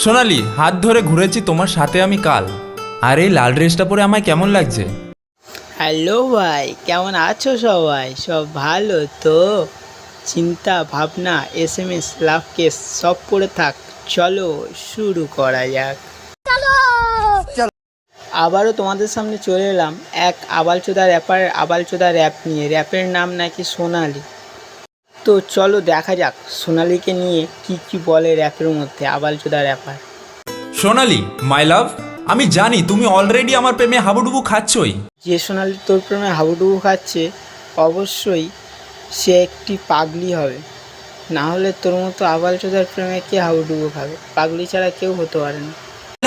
সোনালি, হাত ধরে ঘুরেছি তোমার সাথে আমি কাল। আর এই লাল ড্রেসটা পরে আমায় কেমন লাগছে? হ্যালো ভাই, কেমন আছো সবাই? সব ভালো তো? চিন্তা ভাবনা SMS লাভ কেস সব পড়ে থাক, চলো শুরু করা যাক। আবারও তোমাদের সামনে চলে এলাম এক আবালচোদা র্যাপারের আবালচোদা র্যাপ নিয়ে। র্যাপের নাম নাকি সোনালি। তো চলো দেখা যাক সোনালিকে নিয়ে কি বলে র্যাপের মধ্যে আবালচোদা র্যাপার। সোনালি মাই লাভ, আমি জানি তুমি অলরেডি আমার প্রেমে হাবুডুবু খাচ্ছই। যে সোনালি তোর প্রেমে হাবুডুবু খাচ্ছে, অবশ্যই সে একটি পাগলি হবে। না হলে তোর মতো আবালচোদার প্রেমে কে হাবুডুবু খাবে? পাগলি ছাড়া কেউ হতে পারে না।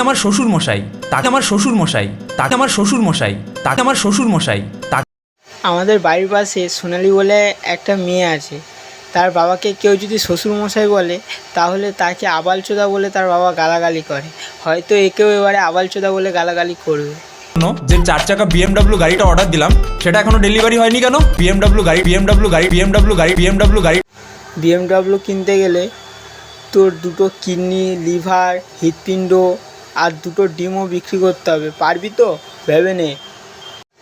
আমার শ্বশুর মশাই, তাকে আমার শ্বশুর মশাই, তাকে আমার শ্বশুর মশাই, তাকে আমার শ্বশুর মশাই, তাকে আমাদের বাড়ির পাশে সোনালি বলে একটা মেয়ে আছে। তার বাবাকে কেউ যদি শ্বশুরমশাই বলে, তাহলে তাকে আবালচোদা বলে তার বাবা গালাগালি করে। হয়তো একেও এবারে আবালচোদা বলে গালাগালি করবে। যে 4 চাকা BMW গাড়িটা অর্ডার দিলাম সেটা এখনো ডেলিভারি হয়নি কেন? BMW গাড়ি, BMW গাড়ি, BMW গাড়ি, BMW গাড়ি। BMW কিনতে গেলে তোর দুটো কিডনি, লিভার, হৃৎপিণ্ড আর দুটো ডিমও বিক্রি করতে হবে। পারবি তো? ভেবে নে।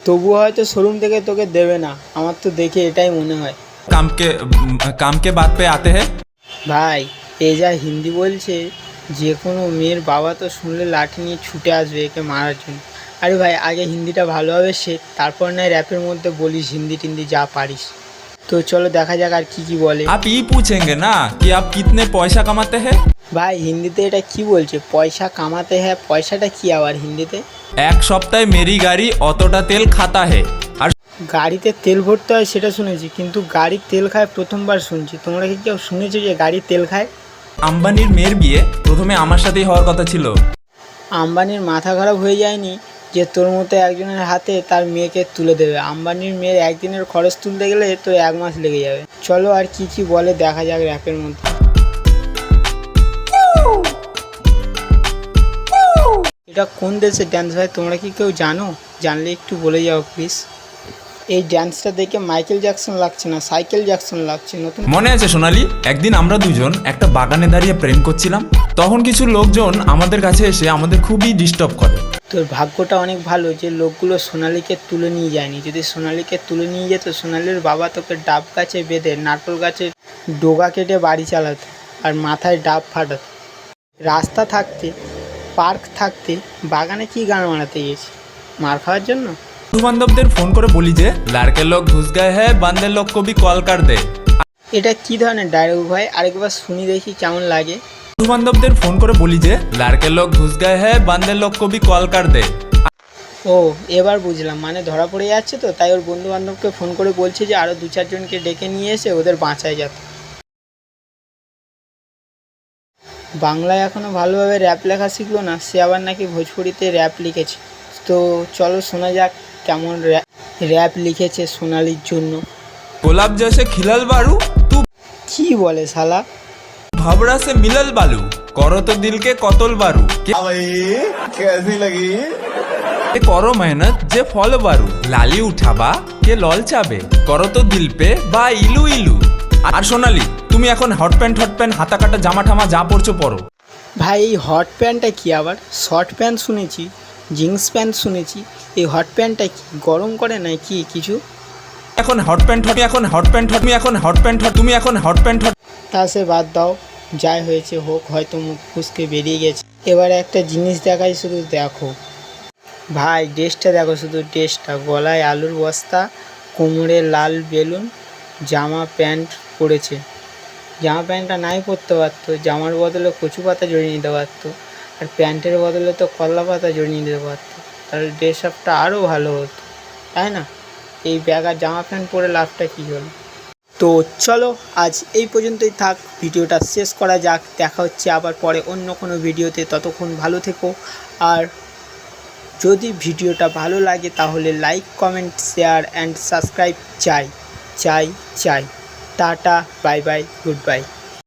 তবুও হয়তো শোরুম থেকে তোকে দেবে না, আমার তো দেখে এটাই মনে হয়। কামকে বাদ পে আতে হ্যাঁ। ভাই, এ যা হিন্দি বলছে, যে কোনো মেয়ের বাবা তো শুনলে লাঠি নিয়ে ছুটে আসবে একে মারার জন্য। আরে ভাই, আগে হিন্দিটা ভালোভাবে শেখ, তারপর নয় র্যাপের মধ্যে বলিস হিন্দি টিন্দি যা পারিস। তো চলো দেখা যাক আর কি বলে। आप ये पूछेंगे ना कि आप कितने पैसा कमाते हैं। ভাই, হিন্দিতে এটা কি বলছে? পয়সা কামাতে হ্যাঁ, পয়সাটা কি আবার হিন্দিতে? এক সপ্তাহে মেরি গাড়ি অতটা তেল খাতা হে। আর গাড়িতে তেল ভরতে হয় সেটা শুনেছি, কিন্তু গাড়ির তেল খায় প্রথমবার শুনছি। তোমরা কি কেউ শুনেছো যে গাড়ির তেল খায়? আম্বানির মেয়ের বিয়ে প্রথমে আমার সাথেই হওয়ার কথা ছিল। আম্বানির মাথা খারাপ হয়ে যায়নি যে তোর মতো একজনের হাতে তার মেয়েকে তুলে দেবে? আম্বানির মেয়ের একদিনের খরচ তুলতে গেলে তো 1 মাস লেগে যাবে। চলো আর কি বলে দেখা যাক র্যাপের মধ্যে। এটা কোন দেশের ড্যান্স ভাই? তোমরা কি কেউ জানো? জানলে একটু বলে যাও প্লিজ। এই ড্যান্সটা দেখে মাইকেল জ্যাকসন লাগছে না, সাইকেল জ্যাকসন লাগছে। নতুন মনে আছে সোনালি, একদিন আমরা দুজন একটা বাগানে দাঁড়িয়ে প্রেম করছিলাম, তখন কিছু লোকজন আমাদের কাছে এসে আমাদের খুবই ডিস্টার্ব করে। তোর ভাগ্যটা অনেক ভালো যে লোকগুলো সোনালিকে তুলে নিয়ে যায়নি। যদি সোনালিকে তুলে নিয়ে যেত, সোনালির বাবা তোকে ডাব গাছে বেঁধে নারকেল গাছের ডোগা কেটে বাড়ি চালাতো আর মাথায় ডাব ফাটাতো। রাস্তা থাকতে, পার্ক থাকতে, বাগানে কি গান মারাতে গেছি? মার খাওয়ার জন্য? বন্ধু বান্ধবদের ফোন করে বলি যে লড়কে লোক ঘুষ গায়ে হ্যাঁ, বান্দে লোক কো ভি কল কর দে। এটা কি ধরনের ডায়লগ ভাই? আরেকবার শুনি দেখি কেমন লাগে। বন্ধু বান্ধবদের ফোন করে বলি যে লড়কে লোক ঘুষ গায়ে হ্যাঁ, বান্দে লোক কো ভি কল কর দে। ও, এবার বুঝলাম, মানে ধরা পড়ে যাচ্ছে তো, তাই ওর বন্ধু বান্ধবকে ফোন করে বলছে যে আরও 2-4 জনকে ডেকে নিয়ে এসে ওদের বাঁচায় যাতে। বাংলায় এখনও ভালোভাবে র্যাপ লেখা শিখলো না, সে আবার নাকি ভোজপুরিতে র্যাপ লিখেছে। তো চলো শোনা যাক কেমন র্যাপ লিখেছে সোনালির জন্য। গোলাপ জैसे खिलल बारू तू কি বলে শালা? भवरा से मिलल बालू करो तो दिल के कतल बारू कैसी लगी? करो मेहनत जे फल बारू लाली उठाबा के लल चाबे करो तो दिल पे বা ইলু ইলু। আর সোনালি, তুমি এখন হট প্যান্ট হাতা কাটা জামা ঠামা যা পরছো পরো। ভাই, এই হট প্যান্টটা কি আবার? শর্ট প্যান্ট শুনেছি, জিন্স প্যান্ট শুনেছি, এই হট প্যান্টটা কি গরম করে না কি কিছু? এখন হট প্যান্ট তুমি এখন হট প্যান্ট তুমি এখন হট প্যান্ট তুমি এখন হট প্যান্ট। তা সে বাদ দাও, যাই হয়েছে হোক, হয়তো মুখ ফুসকে বেরিয়ে গেছে। এবারে একটা জিনিস দেখাই, শুধু দেখো ভাই, ড্রেসটা দেখো, শুধু ড্রেসটা। গলায় আলুর বস্তা, কোমরে লাল বেলুন, জামা প্যান্ট পরেছে। জামা প্যান্টটা নাই পরতে পারতো, জামার বদলে কচু পাতা জড়িয়ে নিতে পারতো, আর প্যান্টের বদলে তো কলা পাতা জড়িয়ে নিতে পারতো, তাহলে ড্রেস আপটা আরও ভালো হতো, তাই না? এই ব্যাগ আর জামা প্যান্ট পরে লাভটা কী হলো? তো চলো আজ এই পর্যন্তই থাক, ভিডিওটা শেষ করা যাক। দেখা হচ্ছে আবার পরে অন্য কোনো ভিডিওতে, ততক্ষণ ভালো থেকো। আর যদি ভিডিওটা ভালো লাগে তাহলে like, comment, share and subscribe চাই। টাটা, বাই বাই, গুড বাই।